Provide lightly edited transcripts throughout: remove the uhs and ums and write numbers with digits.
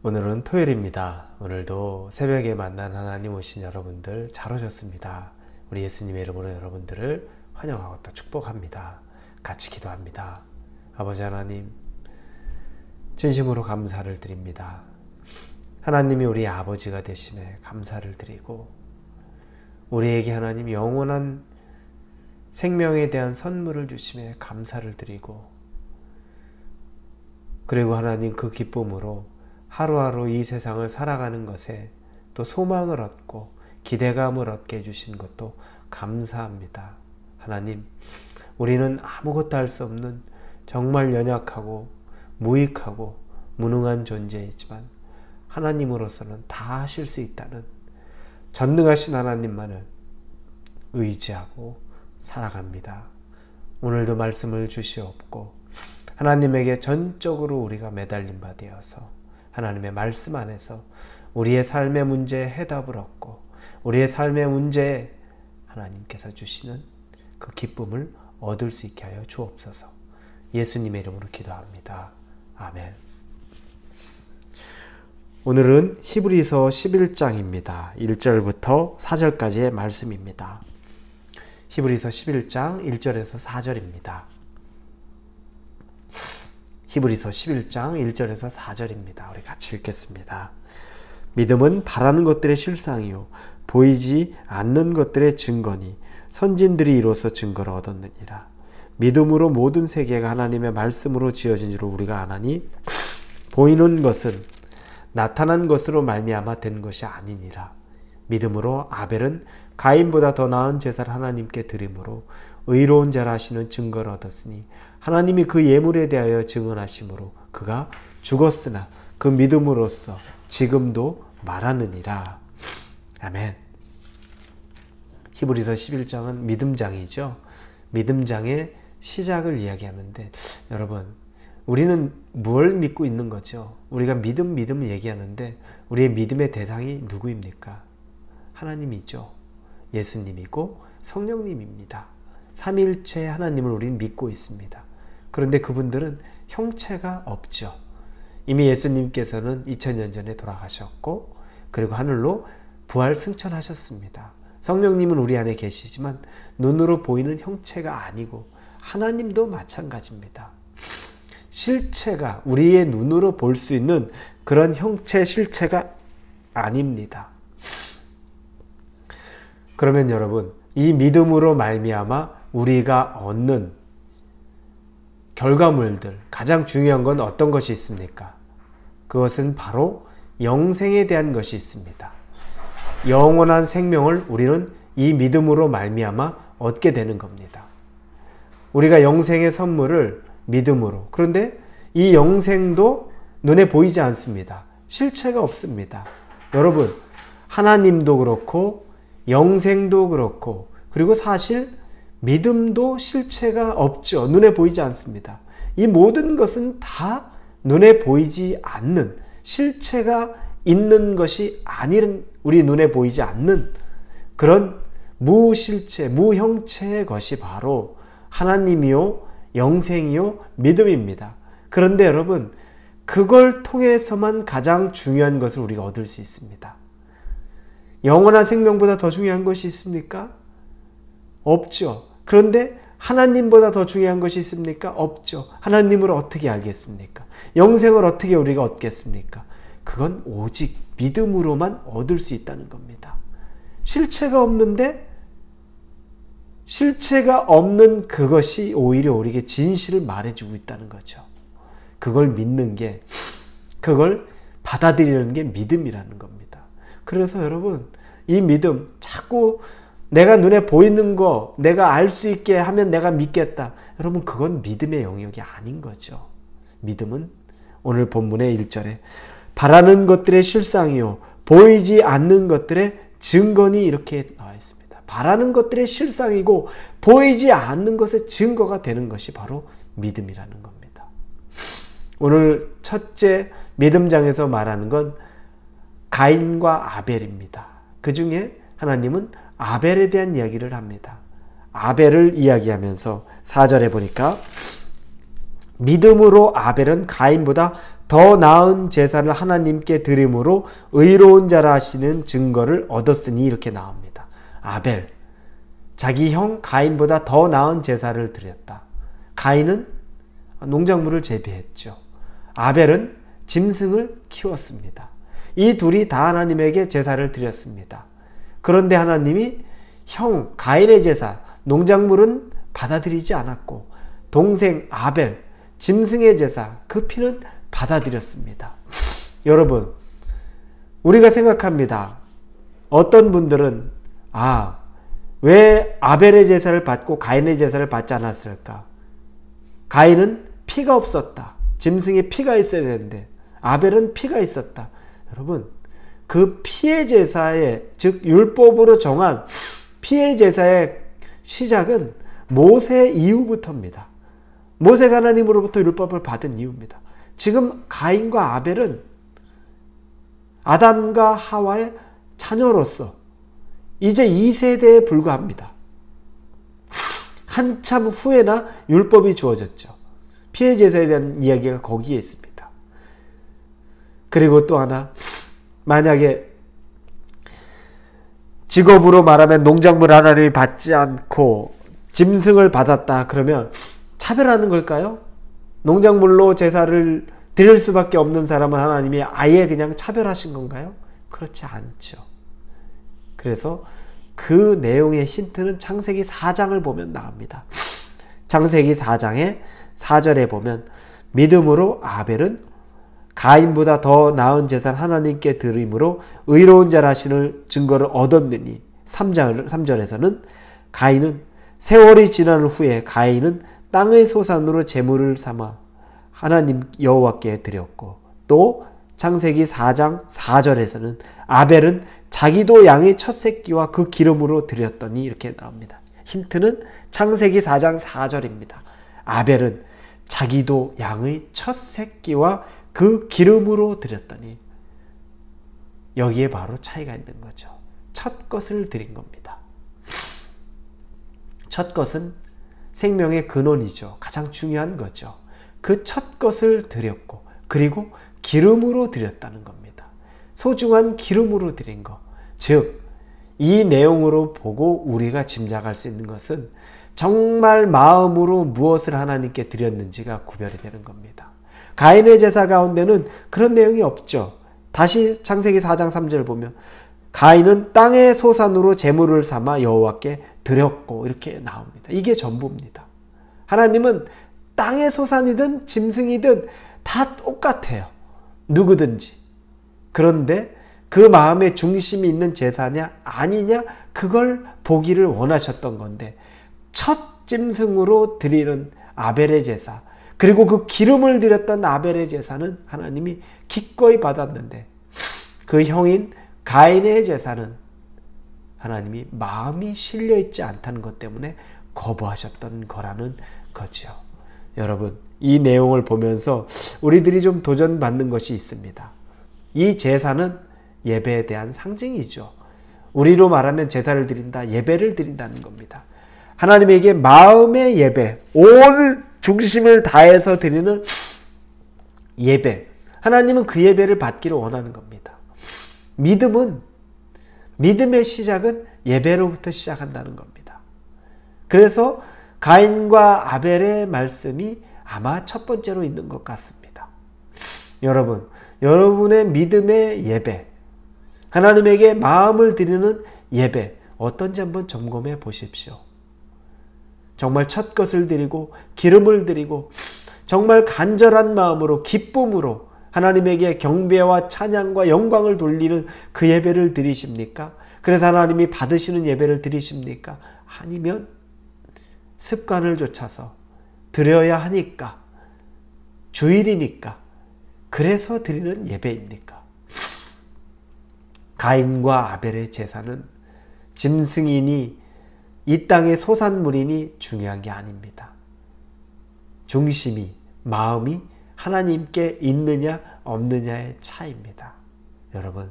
오늘은 토요일입니다. 오늘도 새벽에 만난 하나님 오신 여러분들 잘 오셨습니다. 우리 예수님의 이름으로 여러분들을 환영하고 또 축복합니다. 같이 기도합니다. 아버지 하나님, 진심으로 감사를 드립니다. 하나님이 우리 아버지가 되심에 감사를 드리고, 우리에게 하나님 영원한 생명에 대한 선물을 주심에 감사를 드리고, 그리고 하나님 그 기쁨으로 하루하루 이 세상을 살아가는 것에 또 소망을 얻고 기대감을 얻게 해주신 것도 감사합니다. 하나님, 우리는 아무것도 할 수 없는 정말 연약하고 무익하고 무능한 존재이지만 하나님으로서는 다 하실 수 있다는 전능하신 하나님만을 의지하고 살아갑니다. 오늘도 말씀을 주시옵고 하나님에게 전적으로 우리가 매달린 바 되어서 하나님의 말씀 안에서 우리의 삶의 문제에 해답을 얻고 우리의 삶의 문제에 하나님께서 주시는 그 기쁨을 얻을 수 있게 하여 주옵소서. 예수님의 이름으로 기도합니다. 아멘. 오늘은 히브리서 11장입니다. 1절부터 4절까지의 말씀입니다. 히브리서 11장 1절에서 4절입니다. 히브리서 11장 1절에서 4절입니다. 우리 같이 읽겠습니다. 믿음은 바라는 것들의 실상이요 보이지 않는 것들의 증거니 선진들이 이로써 증거를 얻었느니라. 믿음으로 모든 세계가 하나님의 말씀으로 지어진 줄 우리가 아나니 보이는 것은 나타난 것으로 말미암아 된 것이 아니니라. 믿음으로 아벨은 가인보다 더 나은 제사를 하나님께 드림으로 의로운 자라 하시는 증거를 얻었으니 하나님이 그 예물에 대하여 증언하심으로 그가 죽었으나 그 믿음으로써 지금도 말하느니라. 아멘. 히브리서 11장은 믿음장이죠. 믿음장의 시작을 이야기하는데, 여러분, 우리는 뭘 믿고 있는 거죠? 우리가 믿음 얘기하는데 우리의 믿음의 대상이 누구입니까? 하나님이죠. 예수님이고 성령님입니다. 삼위일체 하나님을 우리는 믿고 있습니다. 그런데 그분들은 형체가 없죠. 이미 예수님께서는 2000년 전에 돌아가셨고 그리고 하늘로 부활 승천하셨습니다. 성령님은 우리 안에 계시지만 눈으로 보이는 형체가 아니고 하나님도 마찬가지입니다. 실체가 우리의 눈으로 볼 수 있는 그런 형체 실체가 아닙니다. 그러면 여러분, 이 믿음으로 말미암아 우리가 얻는 결과물들, 가장 중요한 건 어떤 것이 있습니까? 그것은 바로 영생에 대한 것이 있습니다. 영원한 생명을 우리는 이 믿음으로 말미암아 얻게 되는 겁니다. 우리가 영생의 선물을 믿음으로, 그런데 이 영생도 눈에 보이지 않습니다. 실체가 없습니다. 여러분, 하나님도 그렇고 영생도 그렇고 그리고 사실 믿음도 실체가 없죠. 눈에 보이지 않습니다. 이 모든 것은 다 눈에 보이지 않는, 실체가 있는 것이 아닌, 우리 눈에 보이지 않는 그런 무실체, 무형체의 것이 바로 하나님이요, 영생이요, 믿음입니다. 그런데 여러분, 그걸 통해서만 가장 중요한 것을 우리가 얻을 수 있습니다. 영원한 생명보다 더 중요한 것이 있습니까? 없죠. 그런데 하나님보다 더 중요한 것이 있습니까? 없죠. 하나님을 어떻게 알겠습니까? 영생을 어떻게 우리가 얻겠습니까? 그건 오직 믿음으로만 얻을 수 있다는 겁니다. 실체가 없는데, 실체가 없는 그것이 오히려 우리에게 진실을 말해주고 있다는 거죠. 그걸 믿는 게, 그걸 받아들이는 게 믿음이라는 겁니다. 그래서 여러분, 이 믿음, 자꾸 내가 눈에 보이는 거 내가 알 수 있게 하면 내가 믿겠다. 여러분, 그건 믿음의 영역이 아닌 거죠. 믿음은 오늘 본문의 1절에 바라는 것들의 실상이요 보이지 않는 것들의 증거니 이렇게 나와 있습니다. 바라는 것들의 실상이고 보이지 않는 것의 증거가 되는 것이 바로 믿음이라는 겁니다. 오늘 첫째 믿음장에서 말하는 건 가인과 아벨입니다. 그 중에 하나님은 아벨에 대한 이야기를 합니다. 아벨을 이야기하면서 4절에 보니까 믿음으로 아벨은 가인보다 더 나은 제사를 하나님께 드림으로 의로운 자라 하시는 증거를 얻었으니 이렇게 나옵니다. 아벨, 자기 형 가인보다 더 나은 제사를 드렸다. 가인은 농작물을 재배했죠. 아벨은 짐승을 키웠습니다. 이 둘이 다 하나님에게 제사를 드렸습니다. 그런데 하나님이 형 가인의 제사, 농작물은 받아들이지 않았고 동생 아벨, 짐승의 제사, 그 피는 받아들였습니다. 여러분, 우리가 생각합니다. 어떤 분들은 왜 아벨의 제사를 받고 가인의 제사를 받지 않았을까? 가인은 피가 없었다. 짐승에 피가 있어야 되는데 아벨은 피가 있었다. 여러분, 그 피의 제사의, 즉 율법으로 정한 피의 제사의 시작은 모세 이후부터입니다. 모세가 하나님으로부터 율법을 받은 이유입니다. 지금 가인과 아벨은 아담과 하와의 자녀로서 이제 2세대에 불과합니다. 한참 후에나 율법이 주어졌죠. 피해 제사에 대한 이야기가 거기에 있습니다. 그리고 또 하나, 만약에 직업으로 말하면 농작물 하나를 받지 않고 짐승을 받았다 그러면 차별하는 걸까요? 농작물로 제사를 드릴 수밖에 없는 사람은 하나님이 아예 그냥 차별하신 건가요? 그렇지 않죠. 그래서 그 내용의 힌트는 창세기 4장을 보면 나옵니다. 창세기 4장의 4절에 보면 믿음으로 아벨은 가인보다 더 나은 제사를 하나님께 드림으로 의로운 자라 하시는 증거를 얻었느니 3절에서는 가인은 세월이 지난 후에 가인은 땅의 소산으로 제물을 삼아 하나님 여호와께 드렸고, 또 창세기 4장 4절에서는 아벨은 자기도 양의 첫 새끼와 그 기름으로 드렸더니 이렇게 나옵니다. 힌트는 창세기 4장 4절입니다. 아벨은 자기도 양의 첫 새끼와 그 기름으로 드렸더니, 여기에 바로 차이가 있는 거죠. 첫 것을 드린 겁니다. 첫 것은 생명의 근원이죠. 가장 중요한 거죠. 그 첫 것을 드렸고, 그리고 기름으로 드렸다는 겁니다. 소중한 기름으로 드린 것. 즉, 이 내용으로 보고 우리가 짐작할 수 있는 것은 정말 마음으로 무엇을 하나님께 드렸는지가 구별이 되는 겁니다. 가인의 제사 가운데는 그런 내용이 없죠. 다시 창세기 4장 3절 보면 가인은 땅의 소산으로 제물을 삼아 여호와께 드렸고 이렇게 나옵니다. 이게 전부입니다. 하나님은 땅의 소산이든 짐승이든 다 똑같아요. 누구든지. 그런데 그 마음의 중심이 있는 제사냐 아니냐 그걸 보기를 원하셨던 건데, 첫 짐승으로 드리는 아벨의 제사, 그리고 그 기름을 드렸던 아벨의 제사는 하나님이 기꺼이 받았는데, 그 형인 가인의 제사는 하나님이 마음이 실려있지 않다는 것 때문에 거부하셨던 거라는 거죠. 여러분, 이 내용을 보면서 우리들이 좀 도전받는 것이 있습니다. 이 제사는 예배에 대한 상징이죠. 우리로 말하면 제사를 드린다, 예배를 드린다는 겁니다. 하나님에게 마음의 예배, 온 중심을 다해서 드리는 예배, 하나님은 그 예배를 받기를 원하는 겁니다. 믿음의 시작은 예배로부터 시작한다는 겁니다. 그래서 가인과 아벨의 말씀이 아마 첫 번째로 있는 것 같습니다. 여러분, 여러분의 믿음의 예배, 하나님에게 마음을 드리는 예배 어떤지 한번 점검해 보십시오. 정말 첫 것을 드리고 기름을 드리고 정말 간절한 마음으로 기쁨으로 하나님에게 경배와 찬양과 영광을 돌리는 그 예배를 드리십니까? 그래서 하나님이 받으시는 예배를 드리십니까? 아니면 습관을 좇아서 드려야 하니까, 주일이니까 그래서 드리는 예배입니까? 가인과 아벨의 제사는 짐승이니 이 땅의 소산물이니 중요한 게 아닙니다. 중심이, 마음이 하나님께 있느냐 없느냐의 차이입니다. 여러분,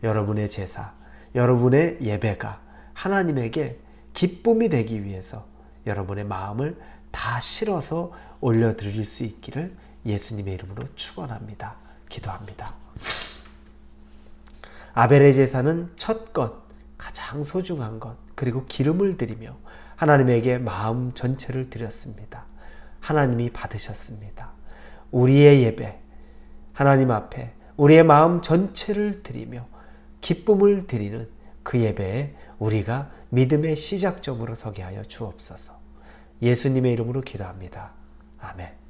여러분의 제사, 여러분의 예배가 하나님에게 기쁨이 되기 위해서 여러분의 마음을 다 실어서 올려드릴 수 있기를 예수님의 이름으로 축원합니다. 기도합니다. 아벨의 제사는 첫 것, 가장 소중한 것, 그리고 기름을 드리며 하나님에게 마음 전체를 드렸습니다. 하나님이 받으셨습니다. 우리의 예배, 하나님 앞에 우리의 마음 전체를 드리며 기쁨을 드리는 그 예배에 우리가 믿음의 시작점으로 서게 하여 주옵소서. 예수님의 이름으로 기도합니다. 아멘.